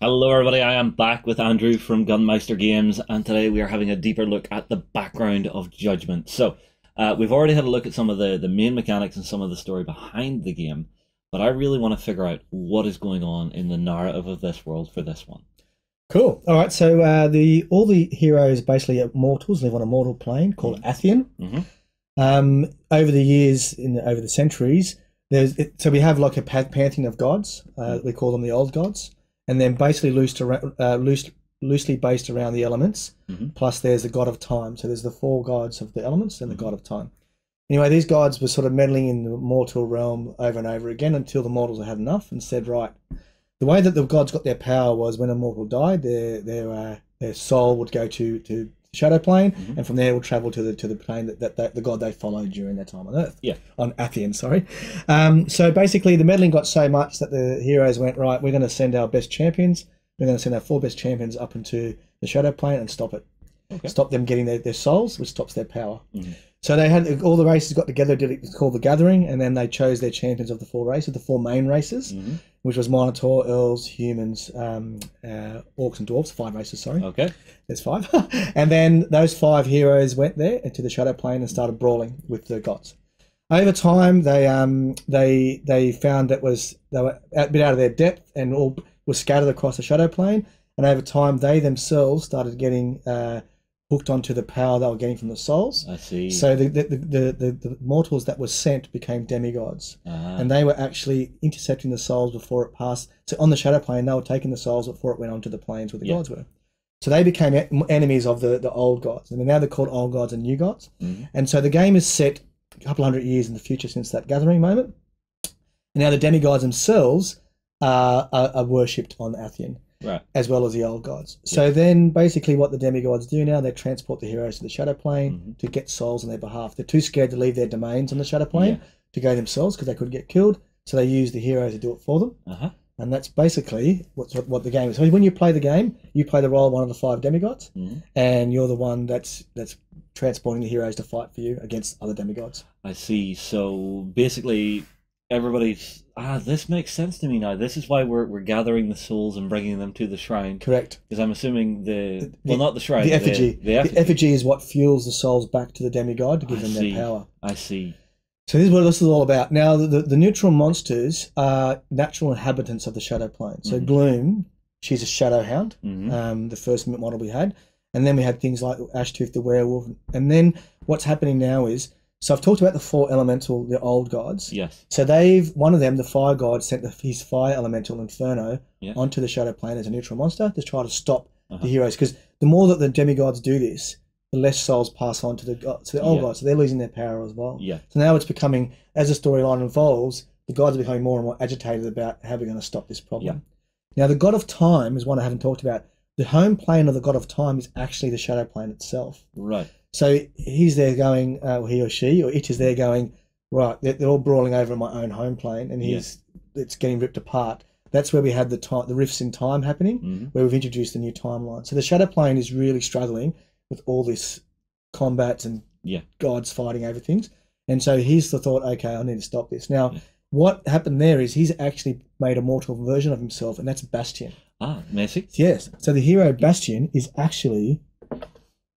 Hello everybody, I am back with Andrew from Gunmeister Games, and today we are having a deeper look at the background of Judgement. So, we've already had a look at some of the main mechanics and some of the story behind the game, but I really want to figure out what is going on in the narrative of this world for this one. Cool. All right, so all the heroes basically are mortals, live on a mortal plane called Athien. Over the years, over the centuries, so we have like a pantheon of gods. We call them the old gods. And then basically loosely based around the elements, plus there's the god of time. So there's the four gods of the elements and the god of time. Anyway, these gods were sort of meddling in the mortal realm over and over again until the mortals had enough and said, right, the way that the gods got their power was when a mortal died, their soul would go to shadow plane, and from there would travel to the plane that the god they followed during their time on Earth. On Athien, sorry. So basically, the meddling got so much that the heroes went, right, we're going to send our best champions. We're going to send our four best champions up into the shadow plane and stop it. Stop them getting their souls, which stops their power. So they had all the races got together, did it called the Gathering, and then they chose their champions of the four races, the four main races, which was Minotaur, Earls, Humans, Orcs and Dwarves. 5 races, sorry. Okay. There's 5. And then those 5 heroes went there into the shadow plane and started brawling with the gods. Over time, they found that they were a bit out of their depth and all were scattered across the shadow plane. And over time, they themselves started getting hooked onto the power they were getting from the souls. I see. So the mortals that were sent became demigods, and they were actually intercepting the souls before it passed. So on the shadow plane, they were taking the souls before it went onto the planes where the gods were. So they became enemies of the old gods. I mean, now they're called old gods and new gods. And so the game is set a couple hundred years in the future since that gathering moment. And now the demigods themselves are worshipped on Athien. Right. As well as the old gods. So then basically what the demigods do now, they transport the heroes to the shadow plane to get souls on their behalf. They're too scared to leave their domains on the shadow plane to go themselves because they could get killed. So they use the heroes to do it for them. And that's basically what the game is. So when you play the game, you play the role of one of the 5 demigods, and you're the one that's transporting the heroes to fight for you against other demigods. I see. So basically everybody's this makes sense to me now. This is why we're gathering the souls and bringing them to the shrine. Correct. Because I'm assuming not the shrine, the effigy. The effigy is what fuels the souls back to the demigod to give them their power. I see. So this is what this is all about. Now the neutral monsters are natural inhabitants of the shadow plane. So Gloom, she's a shadow hound, the first model we had, and then we had things like Ashtooth the werewolf, and then what's happening now is. So I've talked about the 4 elemental, the old gods. Yes. So one of them, the fire god, sent his fire elemental Inferno onto the shadow plane as a neutral monster to try to stop the heroes. Because the more that the demigods do this, the less souls pass on to the old gods. So they're losing their power as well. Yeah. So now it's becoming, as the storyline evolves, the gods are becoming more and more agitated about how we're going to stop this problem. Now the god of time is one I haven't talked about. The home plane of the god of time is actually the shadow plane itself. Right. So he's there going, he or she, or it is there going, right, they're all brawling over my own home plane, and it's getting ripped apart. That's where we had the rifts in time happening, where we've introduced a new timeline. So the shadow plane is really struggling with all this combat and gods fighting over things. And so he's the thought, okay, I need to stop this. Now, what happened there is he's actually made a mortal version of himself, and that's Bastion. Messi? Yes. So the hero Bastion is actually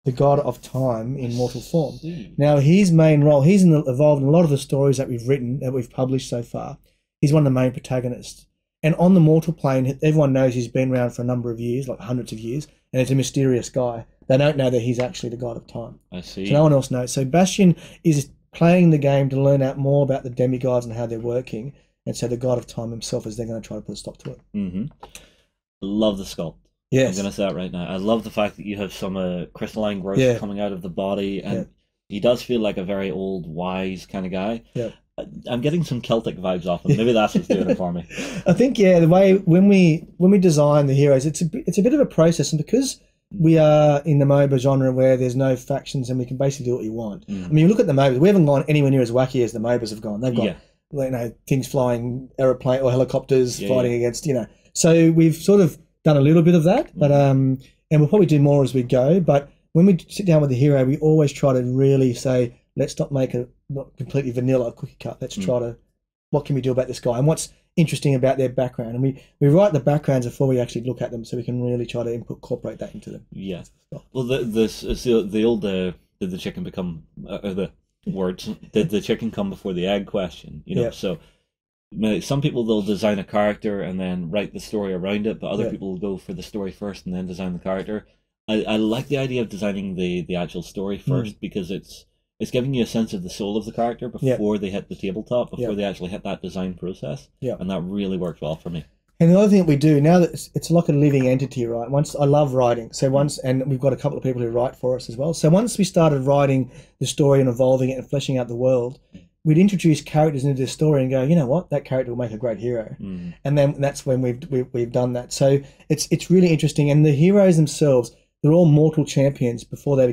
the god of time in mortal form. Now, his main role, he's evolved in a lot of the stories that we've written, that we've published so far. He's one of the main protagonists. And on the mortal plane, everyone knows he's been around for a number of years, like hundreds of years, and he's a mysterious guy. They don't know that he's actually the god of time. I see. So no one else knows. So Bastion is playing the game to learn out more about the demigods and how they're working. And so the god of time himself is they're going to try to put a stop to it. Love the sculpt. Yes. I'm going to say that right now. I love the fact that you have some crystalline growth coming out of the body, and he does feel like a very old, wise kind of guy. Yeah. I'm getting some Celtic vibes off him. Maybe that's what's doing it for me. I think, the way when we design the heroes, it's a bit of a process, and because we are in the MOBA genre where there's no factions and we can basically do what you want. I mean, you look at the MOBAs, we haven't gone anywhere near as wacky as the MOBAs have gone. They've got things flying, aeroplane or helicopters fighting against, So we've sort of done a little bit of that, but and we'll probably do more as we go. But when we sit down with the hero, we always try to really say, let's not make it not completely vanilla cookie cut. Let's try to what can we do about this guy and what's interesting about their background, and we write the backgrounds before we actually look at them, so we can really try to incorporate that into them. Yeah. Well, the old did the chicken become the words? Did the chicken come before the egg question? You know, Yeah. so some people, they'll design a character and then write the story around it, but other people will go for the story first and then design the character. I like the idea of designing the actual story first, because it's giving you a sense of the soul of the character before they hit the tabletop, before they actually hit that design process. Yeah. And that really works well for me. And the other thing that we do now, that it's like a living entity, right? I love writing. So and we've got a couple of people who write for us as well. So once we started writing the story and evolving it and fleshing out the world, we'd introduce characters into the story and go, you know what, that character will make a great hero. And then that's when we've done that. So it's really interesting. And the heroes themselves, they're all mortal champions before they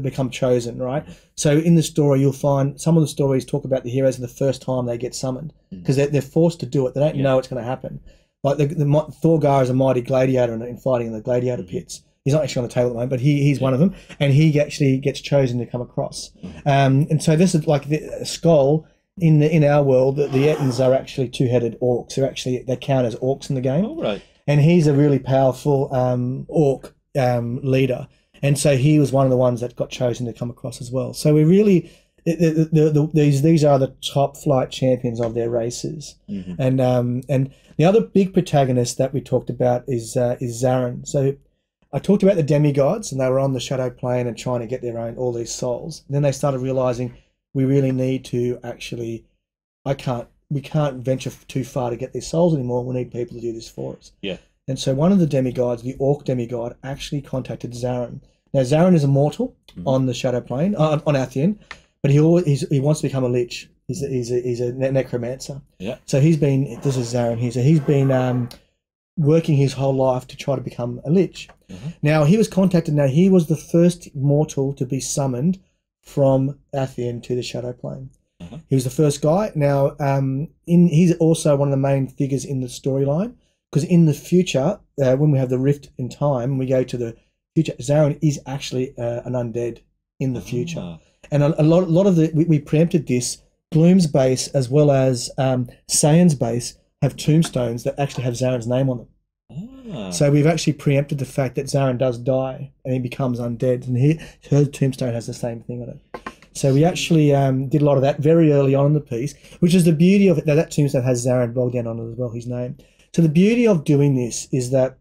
become chosen, right? So in the story, you'll find some of the stories talk about the heroes the first time they get summoned, because they're forced to do it. They don't know it's going to happen. Like Thorgar is a mighty gladiator in fighting in the gladiator pits. He's not actually on the table at the moment, but he's one of them, and he actually gets chosen to come across. And so this is like the skull in our world. The Athens are actually two-headed orcs. They count as orcs in the game. Oh, right. And he's a really powerful orc leader, and so he was one of the ones that got chosen to come across as well. So we really these are the top flight champions of their races. And the other big protagonist that we talked about is Zarin. So I talked about the Demi-Gods, and they were on the shadow plane and trying to get all these souls. And then they started realizing we really need to actually we can't venture too far to get these souls anymore. We need people to do this for us. Yeah. And so one of the Demi-Gods, the Orc Demi-God, actually contacted Zarin. Now Zarin is a mortal on the shadow plane, on Athien, but he wants to become a lich. He's a necromancer. Yeah. So this is Zarin. He's been working his whole life to try to become a lich. Now he was contacted. Now he was the first mortal to be summoned from Athien to the shadow plane. He was the first guy. Now he's also one of the main figures in the storyline. Because in the future, when we have the rift in time, we go to the future, Zarin is actually an undead in the future. And a lot of we preempted this. Gloom's base as well as Sayan's base have tombstones that actually have Zarin's name on them. So we've actually preempted the fact that Zarin does die and he becomes undead, and her tombstone has the same thing on it. So we actually did a lot of that very early on in the piece, which is the beauty of it. That tombstone has Zarin bogged down on it as well, his name. So the beauty of doing this is that,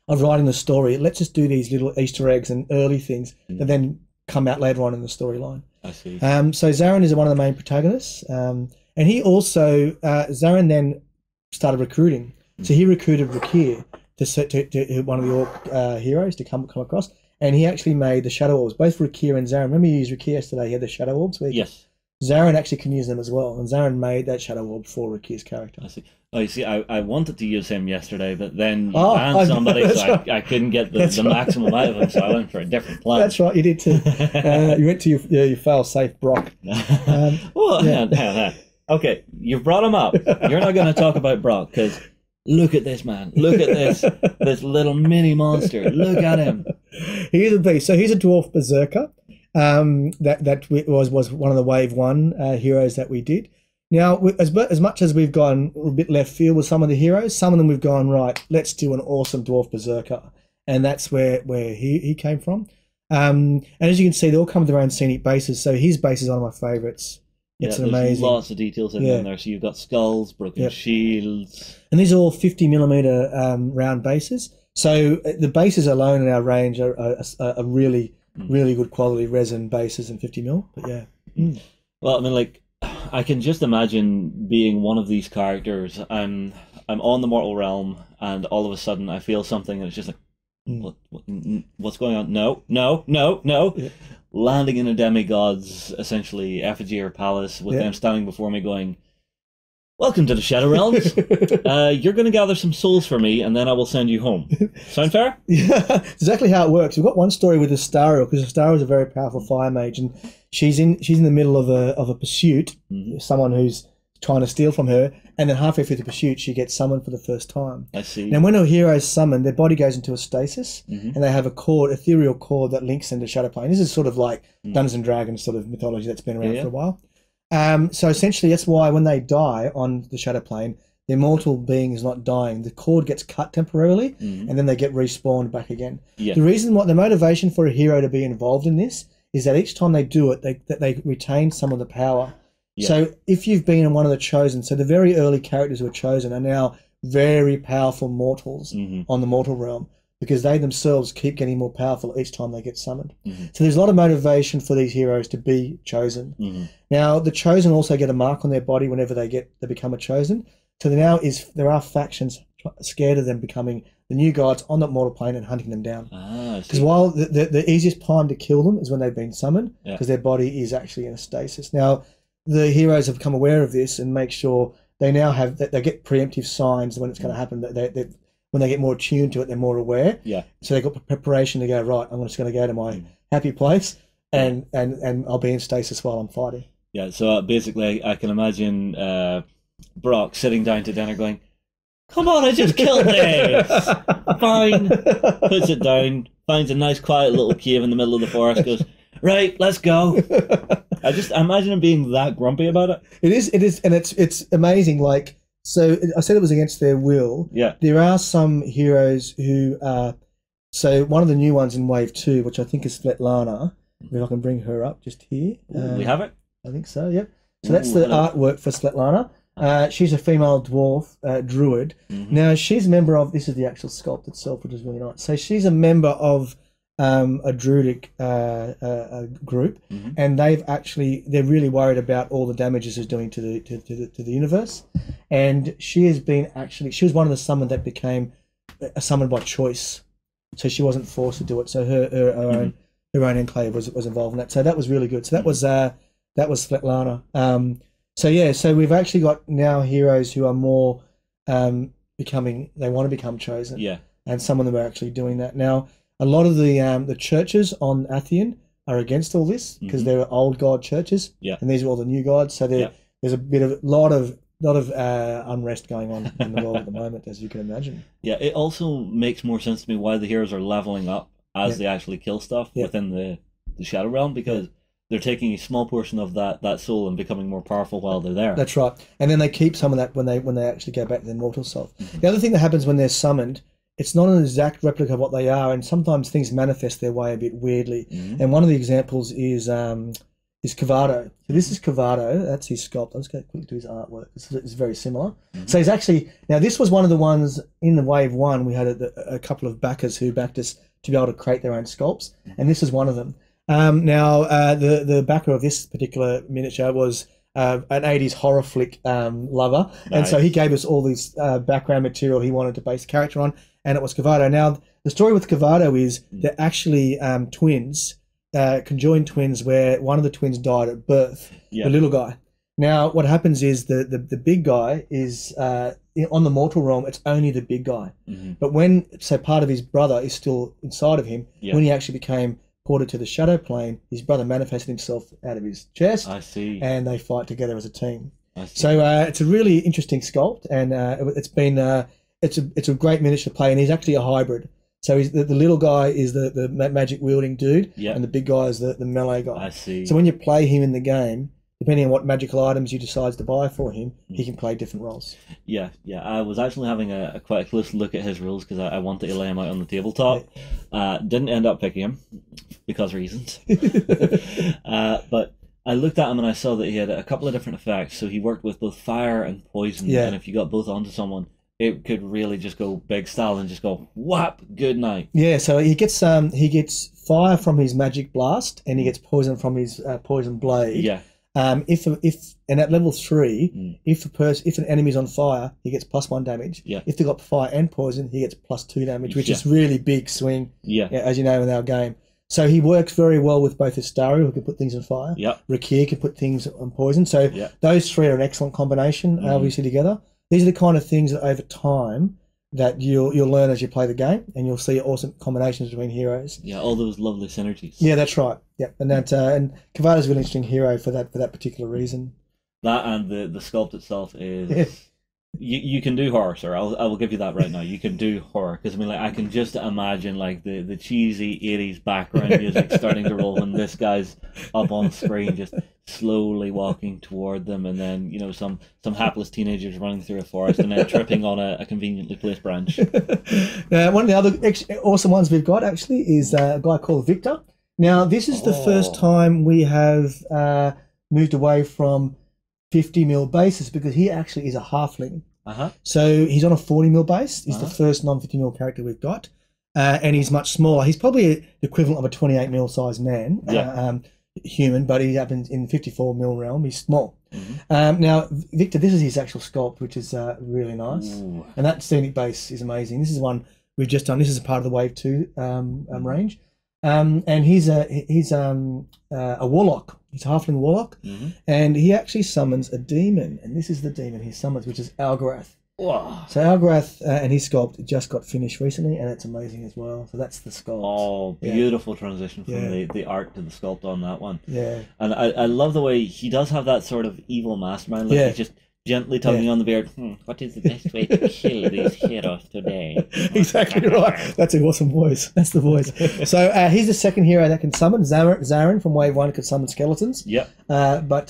of writing the story, let's just do these little Easter eggs and early things that then come out later on in the storyline. I see. So Zarin is one of the main protagonists, and he also Zarin then started recruiting. So he recruited Rakir to one of the orc heroes to come across, and he actually made the shadow orbs. Both Rakir and Zarin. Remember you used Rakir yesterday? He had the shadow orbs. Yes. Zarin actually can use them as well, and Zarin made that shadow orb for Rakir's character. I see. Oh, you see, I wanted to use him yesterday, but then you banned somebody, so right. I couldn't get the maximum out of him, so I went for a different plan. That's right, you did too. You went to your fail-safe Brock. Okay, you brought him up. You're not going to talk about Brock, because look at this man. Look at this little mini monster. Look at him. He's a beast. So he's a dwarf berserker. That was one of the Wave 1 heroes that we did. Now, as much as we've gone a bit left field with some of the heroes, some of them we've gone, right, let's do an awesome dwarf berserker. And that's where he came from. And as you can see, they all come with their own scenic bases. So his base is one of my favourites. It's amazing. Lots of details in there. So you've got skulls, broken shields. And these are all 50mm round bases. So the bases alone in our range are really good quality resin bases and 50mm. But yeah. Well, I mean, like, I can just imagine being one of these characters. I'm on the mortal realm, and all of a sudden I feel something, and it's just like, what's going on? No. Yeah. Landing in a Demi-Gods, essentially effigy or palace, with them standing before me, going, "Welcome to the Shadow Realms. You're going to gather some souls for me, and then I will send you home." Sound fair? Yeah, exactly how it works. We've got one story with Astariel, because Astariel is a very powerful fire mage, and she's in the middle of a pursuit, someone who's trying to steal from her, and then halfway through the pursuit, she gets summoned for the first time. I see. Now, when a hero is summoned, their body goes into a stasis, and they have a cord, ethereal cord, that links them to Shadow Plane. This is sort of like Dungeons and Dragons sort of mythology that's been around for a while. So essentially, that's why when they die on the shadow plane, the immortal being is not dying. The cord gets cut temporarily, and then they get respawned back again. Yeah. The reason, the motivation for a hero to be involved in this is that each time they do it, they retain some of the power. Yeah. So if you've been in one of the chosen, so the very early characters who were chosen are now very powerful mortals on the mortal realm, because they themselves keep getting more powerful each time they get summoned. So there's a lot of motivation for these heroes to be chosen. Now, the chosen also get a mark on their body whenever they become a chosen. So there are factions scared of them becoming the new gods on that mortal plane and hunting them down. Because while the easiest time to kill them is when they've been summoned, because their body is actually in a stasis. Now, the heroes have become aware of this and make sure they now they get preemptive signs when it's going to happen. That when they get more attuned to it, they're more aware. Yeah. So they've got preparation to go, right, I'm just going to go to my happy place and I'll be in stasis while I'm fighting. Yeah, so basically I can imagine Brock sitting down to dinner going, come on, I just killed this. Fine. Puts it down, finds a nice quiet little cave in the middle of the forest, goes, right, let's go. I imagine him being that grumpy about it. It is, and it's amazing. Like, so I said it was against their will. Yeah. There are some heroes who so one of the new ones in Wave 2, which I think is Svetlana, if I can bring her up just here. We have it? I think so, yep. So that's the artwork for Svetlana. She's a female dwarf druid. Now, she's a member of, this is the actual sculpt itself, which is really nice. So she's a member of a druidic group, and they're really worried about all the damage this is doing to the universe. And she was one of the summoned that became summoned by choice. So she wasn't forced to do it. So her own enclave was involved in that. So that was really good. So that was Svetlana. So we've actually got now heroes who are more they want to become chosen. Yeah. And some of them are actually doing that. Now, a lot of the churches on Athien are against all this because they're old god churches. Yeah. And these are all the new gods. So there's a lot of unrest going on in the world at the moment, as you can imagine. Yeah, it also makes more sense to me why the heroes are leveling up as they actually kill stuff within the Shadow Realm, because they're taking a small portion of that soul and becoming more powerful while they're there. That's right. And then they keep some of that when they actually go back to their mortal self. The other thing that happens when they're summoned, it's not an exact replica of what they are, and sometimes things manifest their way a bit weirdly. And one of the examples is Cavado. So this is Cavado. That's his sculpt. I'm just going to quickly do his artwork. It's very similar. So he's actually, now this was one of the ones in the Wave 1, we had a couple of backers who backed us to be able to create their own sculpts, and this is one of them. Now, the backer of this particular miniature was an 80s horror flick lover, and so he gave us all this background material he wanted to base the character on, and it was Cavado. Now, the story with Cavado is they're actually twins, conjoined twins, where one of the twins died at birth, the little guy. Now, what happens is the big guy is, on the mortal realm, it's only the big guy. But part of his brother is still inside of him, when he actually became ported to the shadow plane, his brother manifested himself out of his chest. I see. And they fight together as a team. I see. So it's a really interesting sculpt, and it's a great miniature to play, and he's actually a hybrid. So he's the little guy is the magic wielding dude, and the big guy is the melee guy. I see. So when you play him in the game, depending on what magical items you decide to buy for him, he can play different roles. Yeah. I was actually having quite a close look at his rules because I wanted to lay him out on the tabletop. Didn't end up picking him because reasons. But I looked at him and I saw that he had a couple of different effects. So he worked with both fire and poison, and if you got both onto someone, it could really just go big style and just go whap, good night. Yeah, so he gets fire from his magic blast, and he gets poison from his poison blade. Yeah. If and at level 3, if an enemy's on fire, he gets +1 damage. Yeah. If they got fire and poison, he gets +2 damage, which is really big swing. Yeah. As you know in our game. So he works very well with both Astario, who can put things on fire. Yeah. Rakir can put things on poison. So those three are an excellent combination, obviously together. These are the kind of things that over time that you'll learn as you play the game, and you'll see awesome combinations between heroes. Yeah, all those lovely synergies. Yeah, that's right. Yeah, and Cavado's a really interesting hero for that particular reason. That and the sculpt itself is You can do horror, sir. I will give you that right now. You can do horror because I mean, like, I can just imagine like the cheesy '80s background music starting to roll when this guy's up on screen, just slowly walking toward them, and then some hapless teenagers running through a forest and then tripping on a conveniently placed branch. Now, one of the other awesome ones we've got actually is a guy called Victor. Now, this is the first time we have moved away from 50 mil bases because he actually is a halfling. So he's on a 40 mil base. He's the first non-50 mil character we've got, and he's much smaller. He's probably the equivalent of a 28 mil size man, human, but he's up in 54 mil realm. He's small. Now, Victor, this is his actual sculpt, which is really nice. Ooh. And that scenic base is amazing. This is one we've just done. This is a part of the Wave 2 range. And he's a warlock. He's a halfling warlock, and he actually summons a demon, and this is the demon he summons, which is Algorath. Wow. So Algorath and his sculpt just got finished recently, and it's amazing as well. So that's the sculpt. Oh, beautiful transition from the art to the sculpt on that one. Yeah. And I love the way he does have that sort of evil mastermind. Like he's just gently tugging on the beard. What is the best way to kill these heroes today? Exactly right. That's an awesome voice. That's the voice. So he's the second hero that can summon. Zarin from Wave 1 could summon skeletons. Yep. But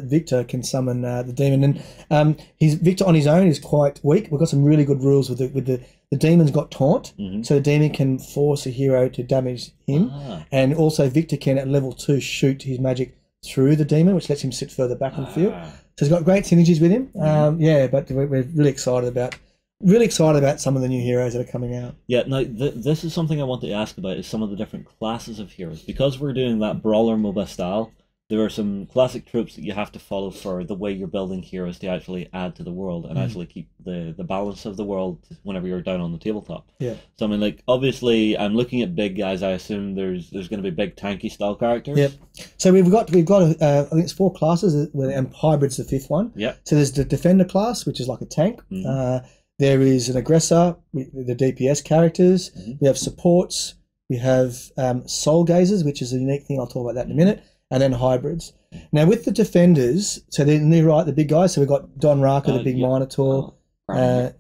Victor can summon the demon. And Victor on his own is quite weak. We've got some really good rules with the demon's got taunt. So the demon can force a hero to damage him. And also Victor can at level 2 shoot his magic through the demon, which lets him sit further back in the field. So he's got great synergies with him. But we're really excited about some of the new heroes that are coming out. Yeah, now this is something I want to ask about, is some of the different classes of heroes. Because we're doing that brawler MOBA style, there are some classic tropes that you have to follow for the way you're building heroes to actually add to the world and actually keep the balance of the world whenever you're down on the tabletop. Yeah. So I mean, like, obviously I'm looking at big guys. I assume there's going to be big tanky style characters. Yep. So we've got I think it's 4 classes, and hybrid's the 5th one. Yeah. So there's the defender class, which is like a tank. There is an aggressor, the DPS characters. We have supports. We have soul gazers, which is a unique thing. I'll talk about that in a minute. And then hybrids. Now with the defenders, so they're near right, the big guys. So we've got Don Raka, the big Minotaur. And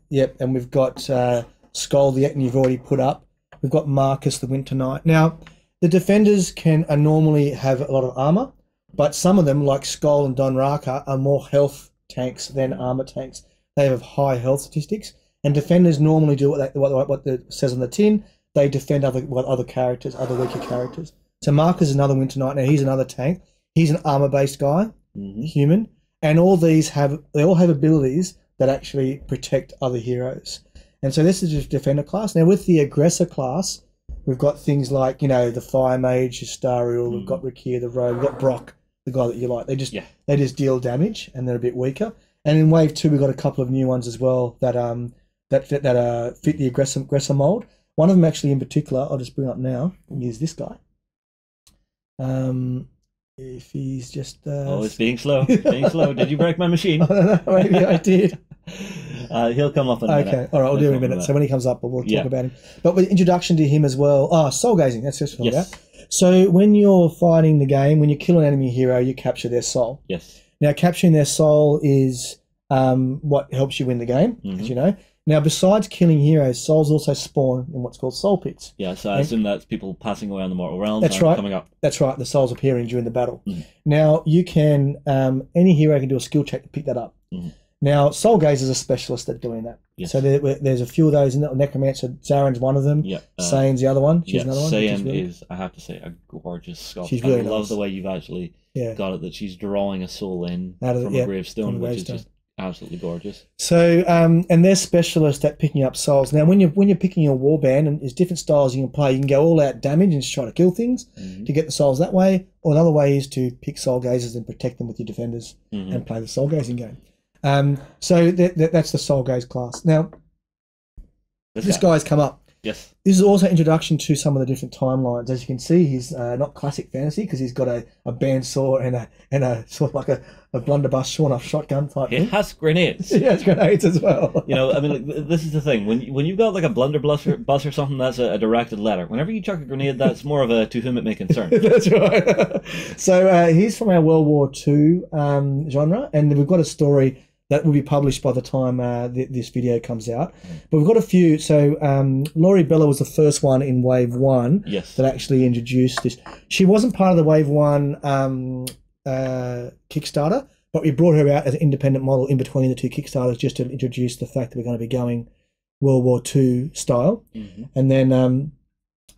we've got Skull, the Etten you've already put up. We've got Marcus, the Winter Knight. Now the defenders can normally have a lot of armor, but some of them, like Skull and Don Raka, are more health tanks than armor tanks. They have high health statistics, and defenders normally do what it says on the tin. They defend other characters, other weaker characters. So Marcus is another Winter Knight. Now he's another tank. He's an armor-based guy, human, and all all have abilities that actually protect other heroes. And so this is just defender class. Now with the aggressor class, we've got things like the Fire Mage, Astariel. We've got Rakir the Rogue. We've got Brock, the guy that you like. They just deal damage, and they're a bit weaker. And in Wave 2, we've got a couple of new ones as well that fit the aggressor mold. One of them actually in particular, I'll just bring up now, is this guy. If he's just it's being slow. Did you break my machine? I don't know, maybe I did. He'll come up in a minute. Okay, all right, I'll do it in a minute. So when he comes up, we'll talk about him. But with introduction to him as well. Soul gazing, that's just what about. So when you're fighting the game, when you kill an enemy hero, you capture their soul. Yes. Now capturing their soul is what helps you win the game, as you know. Now, besides killing heroes, souls also spawn in what's called soul pits. Yeah, so I assume that's people passing away on the mortal realms. That's right. Coming up. That's right. The souls appearing during the battle. Now, you can any hero can do a skill check to pick that up. Now, soul gazers are specialists at doing that. Yes. So there's a few of those in that. Necromancer, Zarin's one of them. Yeah. Sane's the other one. She's another one. Sane is, I have to say, a gorgeous sculpt. She's really I love the way you've actually got it, that she's drawing a soul in from a gravestone, which is just absolutely gorgeous. So, and they're specialists at picking up souls. Now, when you're picking your warband, and there's different styles you can play. You can go all out damage and just try to kill things to get the souls that way. Or another way is to pick soul gazers and protect them with your defenders and play the soul gazing game. So that's the soul gaze class. Now, this guy's come up. Yes. This is also introduction to some of the different timelines. As you can see, he's not classic fantasy because he's got a bandsaw and a sort of like a blunderbuss sawn-off shotgun type thing. It has grenades. It has grenades as well. I mean, like, this is the thing. When you've got like a blunderbuss or something, that's a directed letter. Whenever you chuck a grenade, that's more of a to whom it may concern. That's right. So he's from our World War II genre, and we've got a story that will be published by the time this video comes out. But we've got a few. So Laurie Bella was the first one in Wave 1 yes. that actually introduced this. She wasn't part of the Wave 1 Kickstarter, but we brought her out as an independent model in between the two Kickstarters just to introduce the fact that we're going to be going World War II style. And then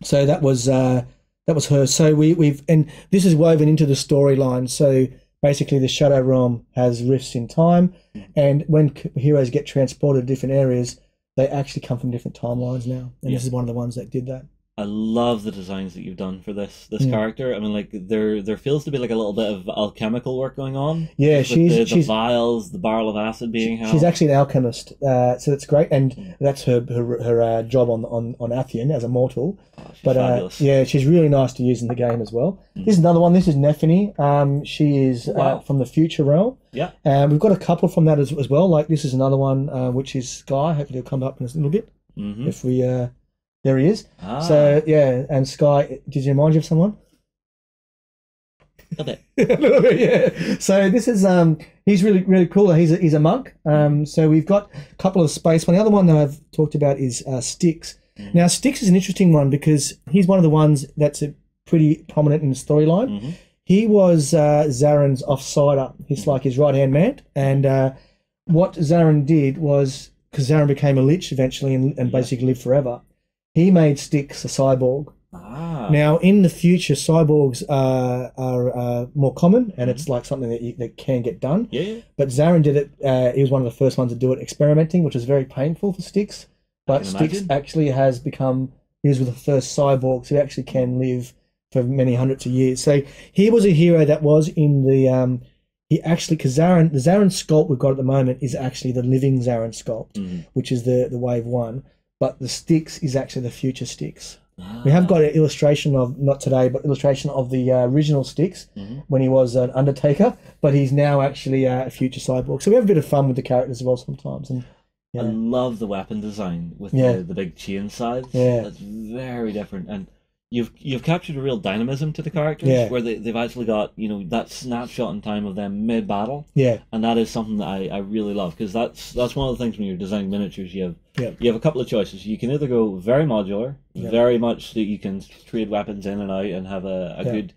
so that was her. So we've and this is woven into the storyline. So basically, the Shadow Realm has rifts in time, and when heroes get transported to different areas, they actually come from different timelines now. And this is one of the ones that did that. I love the designs that you've done for this character. I mean, like there feels to be like a little bit of alchemical work going on. Yeah, she's the vials, the barrel of acid being held. She's actually an alchemist, so that's great, and that's her job on Athien as a mortal. But fabulous. Yeah, she's really nice to use in the game as well. This is another one. This is Nephany. She is from the future realm. Yeah. We've got a couple from that as well. Like this is another one, which is Sky. Hopefully, he'll come up in a little bit if we. There he is. So yeah, and Sky. Did you remind you of someone? A bit. A little bit, yeah. So this is he's really cool. He's a monk. So we've got a couple of space. One. The other one that I've talked about is Styx. Now Styx is an interesting one because he's one of the ones that's pretty prominent in the storyline. He was Zaren's offsider. He's like his right hand man. And what Zaren did was, because Zaren became a lich eventually and basically lived forever, he made Styx a cyborg. Now, in the future, cyborgs are more common, and it's like something that can get done. Yeah. But Zaren did it. He was one of the first ones to do it, experimenting, which was very painful for Styx. But Styx actually has become. He was the first cyborgs who actually can live for many hundreds of years. So he was a hero that was in the. He actually, because the Zaren sculpt we've got at the moment is actually the living Zaren sculpt, which is the Wave 1. But the Styx is actually the future Styx. We have got an illustration of, not today, but illustration of the original Styx when he was an Undertaker, but he's now actually a future cyborg. So we have a bit of fun with the characters as well sometimes. And I love the weapon design with the big chain sides. Yeah. That's very different. And you've captured a real dynamism to the characters where they've actually got, that snapshot in time of them mid-battle. Yeah. And that is something that I really love, because that's one of the things when you're designing miniatures, you have a couple of choices. You can either go very modular, very much that you can trade weapons in and out and have a good,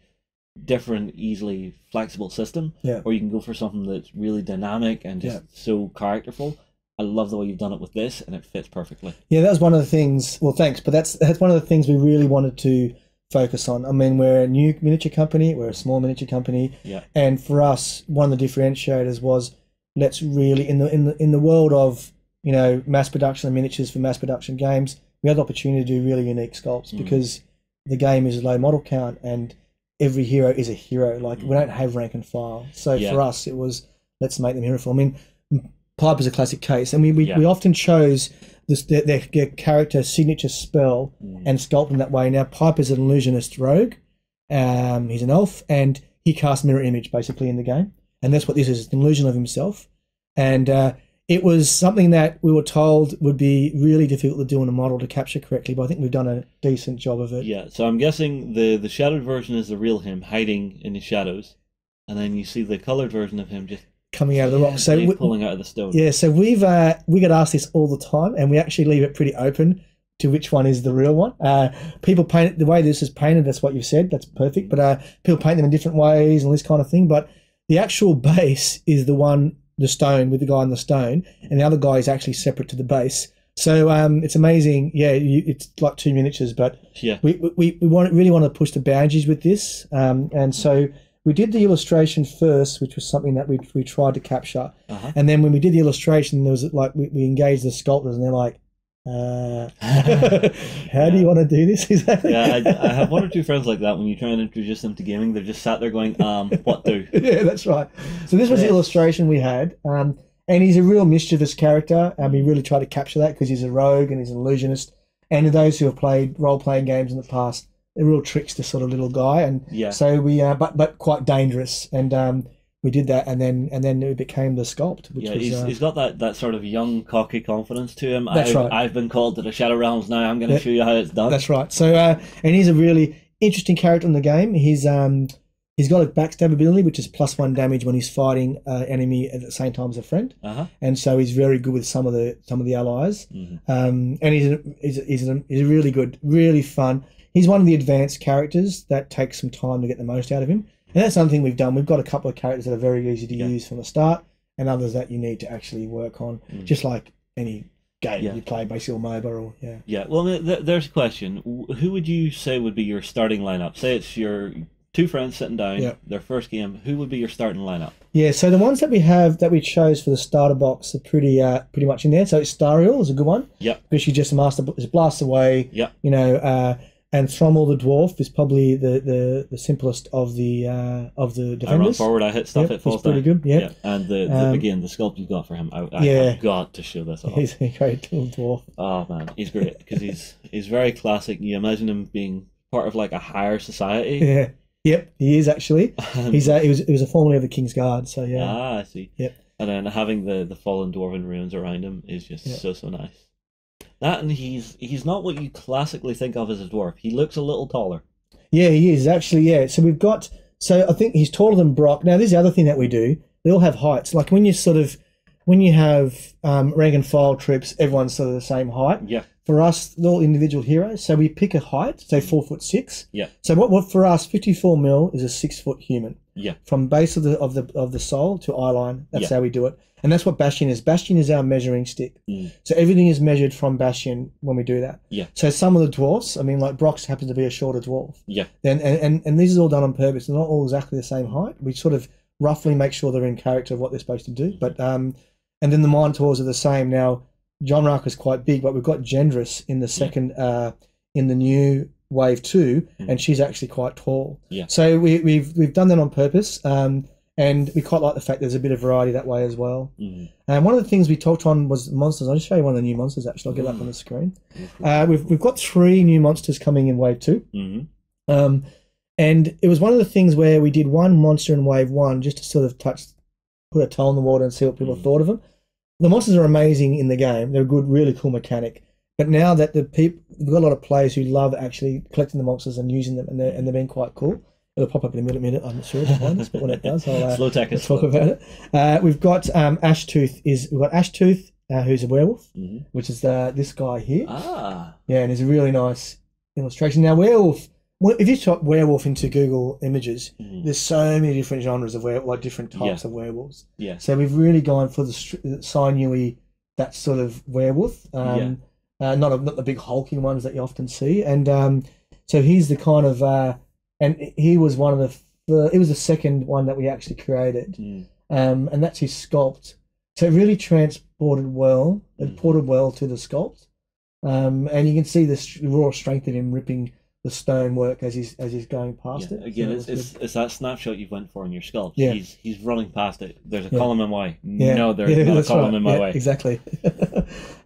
different, easily flexible system, or you can go for something that's really dynamic and just so characterful. I love the way you've done it with this, and it fits perfectly. Yeah, that was one of the things. Well, thanks, but that's one of the things we really wanted to focus on. I mean, we're a new miniature company, we're a small miniature company, and for us, one of the differentiators was let's really in the world of mass production of miniatures for mass production games, we had the opportunity to do really unique sculpts because the game is a low model count and every hero is a hero. Like we don't have rank and file, so for us it was let's make them hero. I mean. Piper's a classic case, and we often chose their character signature spell and sculpt them that way. Now Piper's an illusionist rogue, he's an elf, and he casts mirror image basically in the game, and that's what this is, an illusion of himself. And it was something that we were told would be really difficult to do in a model to capture correctly, but I think we've done a decent job of it. Yeah, so I'm guessing the shadowed version is the real him hiding in the shadows, and then you see the coloured version of him just coming out of the rock, so pulling out of the stone. Yeah, so we get asked this all the time, and we actually leave it pretty open to which one is the real one. People paint it the way this is painted. That's what you said. That's perfect. But people paint them in different ways and this kind of thing. But the actual base is the stone with the guy on the stone, and the other guy is actually separate to the base. So it's amazing. Yeah, it's like two miniatures, but we really want to push the boundaries with this, and so. We did the illustration first, which was something that we tried to capture. And then when we did the illustration, there was like we engaged the sculptors, and they're like, how do you want to do this exactly? Yeah, I have one or two friends like that. When you try and introduce them to gaming, they're just sat there going, what do? Yeah, that's right. So this was the illustration we had. And he's a real mischievous character. We really tried to capture that because he's a rogue and he's an illusionist. And those who have played role-playing games in the past, a real trickster sort of little guy, and so we but quite dangerous, and we did that, and then it became the sculpt. Which was, he's got that sort of young, cocky confidence to him. That's right. I've been called to the Shadow Realms now. I'm going to show you how it's done. That's right. So and he's a really interesting character in the game. He's He's got a backstab ability, which is +1 damage when he's fighting enemy at the same time as a friend, and so he's very good with some of the allies. And he's really good, really fun. He's one of the advanced characters that takes some time to get the most out of him, and that's something we've done. We've got a couple of characters that are very easy to use from the start, and others that you need to actually work on, just like any game you play, basically, or MOBA, or Yeah. Well, there's a question. Who would you say would be your starting lineup? Say it's your two friends sitting down, their first game. Who would be your starting lineup? Yeah, so the ones that we chose for the starter box are pretty much in there. So Stariel is a good one. Yep. Because she just blasts away. Yep. You know, and Thrommel the dwarf is probably the simplest of the defenders. I run forward, I hit stuff, it falls down. Pretty good. Yeah. And again, the sculpt you got for him, I've got to show this off. He's a great little dwarf. Oh man, he's great because he's very classic. You imagine him being part of like a higher society. Yeah. Yep, he is actually. He was a formerly of the King's Guard, so yeah. Ah, I see. Yep. And then having the fallen dwarven ruins around him is just so nice. That, and he's not what you classically think of as a dwarf. He looks a little taller. Yeah, he is actually. Yeah. So I think he's taller than Brock. Now, this is the other thing that we do. They all have heights. Like when you have rank and file troops, everyone's sort of the same height. Yeah. For us, they're all individual heroes, so we pick a height, say 4'6". Yeah. So what for us, 54 mil is a 6 foot human. Yeah. From base of the soul to eye line, that's how we do it, and that's what Bastion is. Bastion is our measuring stick. So everything is measured from Bastion when we do that. Yeah. So some of the dwarfs, I mean, like Brox happens to be a shorter dwarf. Yeah. And this is all done on purpose. They're not all exactly the same height. We sort of roughly make sure they're in character of what they're supposed to do. But and then the Minotaurs are the same now. John Rock is quite big, but we've got Gendris in the second, in the new wave 2, and she's actually quite tall. Yeah. So we've done that on purpose, and we quite like the fact there's a bit of variety that way as well. And one of the things we talked on was monsters. I'll just show you one of the new monsters. Actually, I'll get up on the screen. We've got 3 new monsters coming in wave 2. And it was one of the things where we did one monster in wave 1 just to sort of put a toe in the water and see what people thought of them. The monsters are amazing in the game. They're a good, really cool mechanic. But now that we've got a lot of players who love actually collecting the monsters and using them, and they're being quite cool. It'll pop up in a minute. I'm not sure behind us, but when it does, I'll talk about it. We've got Ashtooth. We've got Ashtooth, who's a werewolf, which is this guy here. Ah. Yeah, and it's a really nice illustration. Now, werewolf. If you type werewolf into Google Images, there's so many different genres of different types of werewolves. Yeah. So we've really gone for the sinewy, that sort of werewolf. Not the big hulking ones that you often see. And so he's the kind of and he was one of it was the second one that we actually created. And that's his sculpt. So it really transported well. It ported well to the sculpt. And you can see the raw strength of him ripping the stonework as he's going past it. Again, so it's that snapshot you went for in your sculpt. Yeah. He's running past it. There's a column in Y. Yeah. No, there's not a column in my way. Exactly.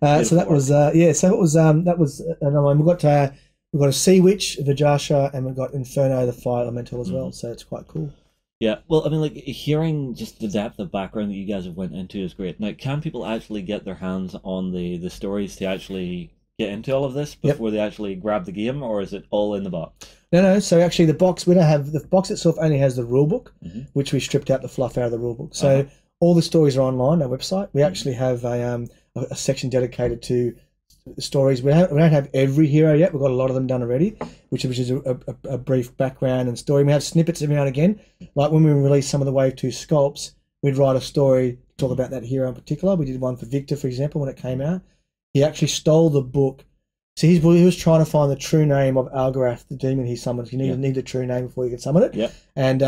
So that was So that was another one. We've got a Sea Witch, Vajasha, and we've got Inferno, the Fire Elemental as well. So it's quite cool. Yeah, well, I mean, like, hearing just the depth of background that you guys have went into is great. Now, can people actually get their hands on the stories to actually get into all of this before they actually grab the game, or is it all in the box? No. So actually, the box the box itself only has the rule book, which we stripped out the fluff out of the rule book. So all the stories are online on our website. We actually have a section dedicated to stories. We don't have every hero yet. We've got a lot of them done already, which is a brief background and story. We have snippets every now and again. Like when we released some of the Wave 2 sculpts, we'd write a story to talk about that hero in particular. We did one for Victor, for example, when it came out. He actually stole the book. So he was trying to find the true name of Algarath, the demon he summoned. You need the true name before you can summon it. Yeah. And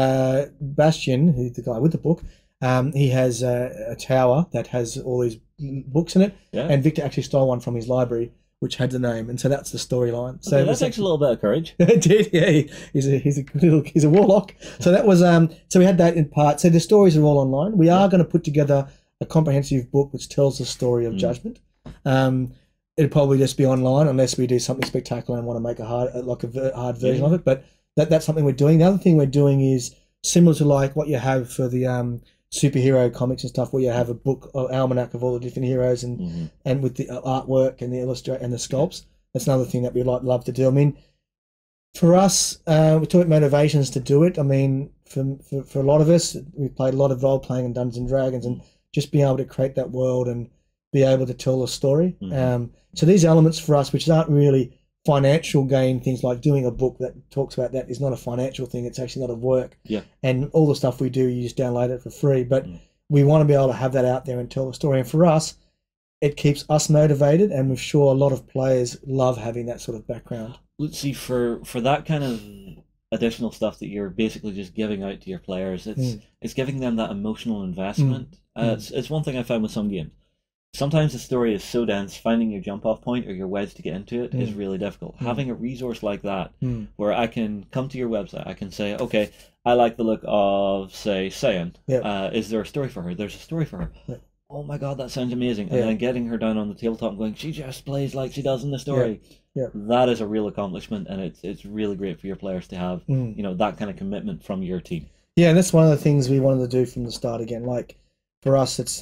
Bastion, who's the guy with the book, he has a tower that has all these books in it. Yeah. And Victor actually stole one from his library, which had the name, and so that's the storyline. So that takes a little bit of courage. It did, yeah. He's a warlock. So that was so we had that in part. So the stories are all online. We are going to put together a comprehensive book which tells the story of Judgement. It'll probably just be online unless we do something spectacular and want to make a hard version of it. But that's something we're doing. The other thing we're doing is similar to like what you have for the superhero comics and stuff, where you have a book or almanac of all the different heroes and with the artwork and the illustrate and the sculpts. That's another thing that we love to do. I mean, For us, we talk about motivations to do it. I mean, for a lot of us, we played a lot of role playing and Dungeons and Dragons, and just being able to create that world and be able to tell a story. So these elements for us, which aren't really financial gain, things like doing a book that talks about that, is not a financial thing. It's actually not a work. Yeah. And all the stuff we do, you just download it for free. But we want to be able to have that out there and tell the story. And for us, it keeps us motivated, and we're sure a lot of players love having that sort of background. Let's see, for that kind of additional stuff that you're basically just giving out to your players, it's giving them that emotional investment. It's one thing I found with some games. Sometimes the story is so dense, finding your jump off point or your wedge to get into it is really difficult. Having a resource like that, where I can come to your website, I can say, okay, I like the look of, say, Syphon. Is there a story for her? There's a story for her. Oh my god, that sounds amazing. And then getting her down on the tabletop and going, she just plays like she does in the story. That is a real accomplishment, and it's really great for your players to have you know, that kind of commitment from your team. Yeah, and that's one of the things we wanted to do from the start. Again, like for us, it's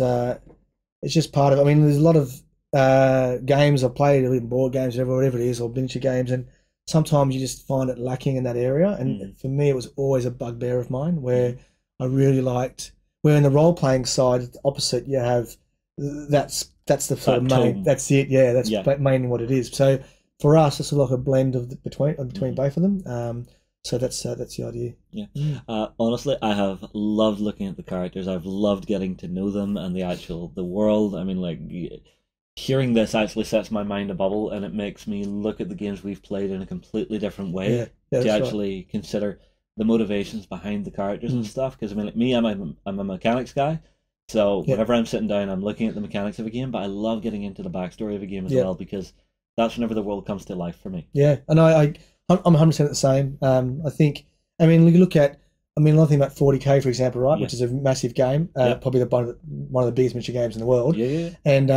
just part of it. I mean, there's a lot of games I've played, even board games, whatever it is, or miniature games, and sometimes you just find it lacking in that area. And for me, it was always a bugbear of mine, where I really liked, where in the role playing side, opposite, you have that's the sort of main, that's it. Yeah, that's mainly what it is. So for us, it's like a blend of between both of them. So that's the idea. Yeah. Honestly, I have loved looking at the characters. I've loved getting to know them and the world. I mean, like, hearing this actually sets my mind a bubble, and it makes me look at the games we've played in a completely different way to actually consider the motivations behind the characters and stuff. Because I mean, like me, I'm a mechanics guy. So whenever I'm sitting down, I'm looking at the mechanics of a game, but I love getting into the backstory of a game as well, because that's whenever the world comes to life for me. Yeah, and I'm 100% the same. I think, I mean, you look at, I mean, another thing about 40K, for example, right, which is a massive game, probably one of the biggest miniature games in the world. And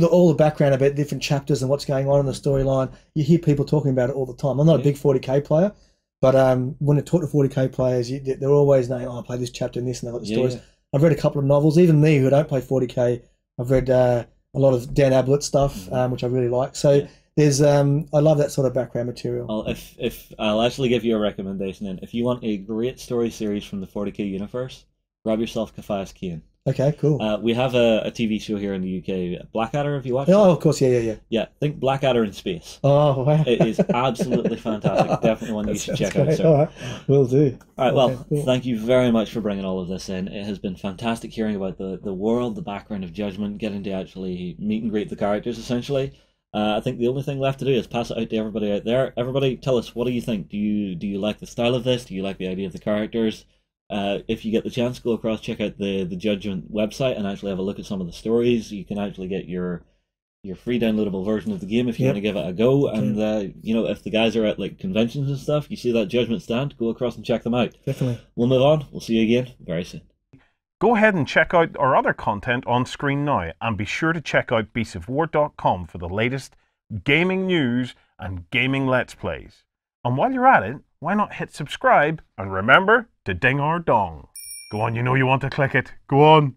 all the background about different chapters and what's going on in the storyline, you hear people talking about it all the time. I'm not a big 40K player, but when I talk to 40K players, they're always saying, oh, I play this chapter and this, and they've got the stories. I've read a couple of novels. Even me, who don't play 40K, I've read a lot of Dan Ablett stuff, which I really like. So there's I love that sort of background material. Well, if I'll actually give you a recommendation, then if you want a great story series from the 40K universe, grab yourself Athien. Okay, cool. We have a TV show here in the UK, Blackadder. Have you watched it? Oh, of course, yeah. Yeah, think Blackadder in space. Oh, wow. It is absolutely fantastic. Definitely one you should check out, sir. All right, will do. All right, well, cool. Thank you very much for bringing all of this in. It has been fantastic hearing about the world, the background of Judgement, getting to actually meet and greet the characters, essentially. I think the only thing left to do is pass it out to everybody out there. Everybody, tell us, what do you think? Do you like the style of this? Do you like the idea of the characters? If you get the chance, go across, check out the Judgement website and actually have a look at some of the stories. You can actually get your free downloadable version of the game if you want to give it a go. And you know, if the guys are at like conventions and stuff, you see that Judgement stand, go across and check them out. Definitely. We'll move on. We'll see you again very soon. Go ahead and check out our other content on screen now, and be sure to check out beastsofwar.com for the latest gaming news and gaming let's plays. And while you're at it, why not hit subscribe and remember to ding our dong. Go on, you know you want to click it. Go on.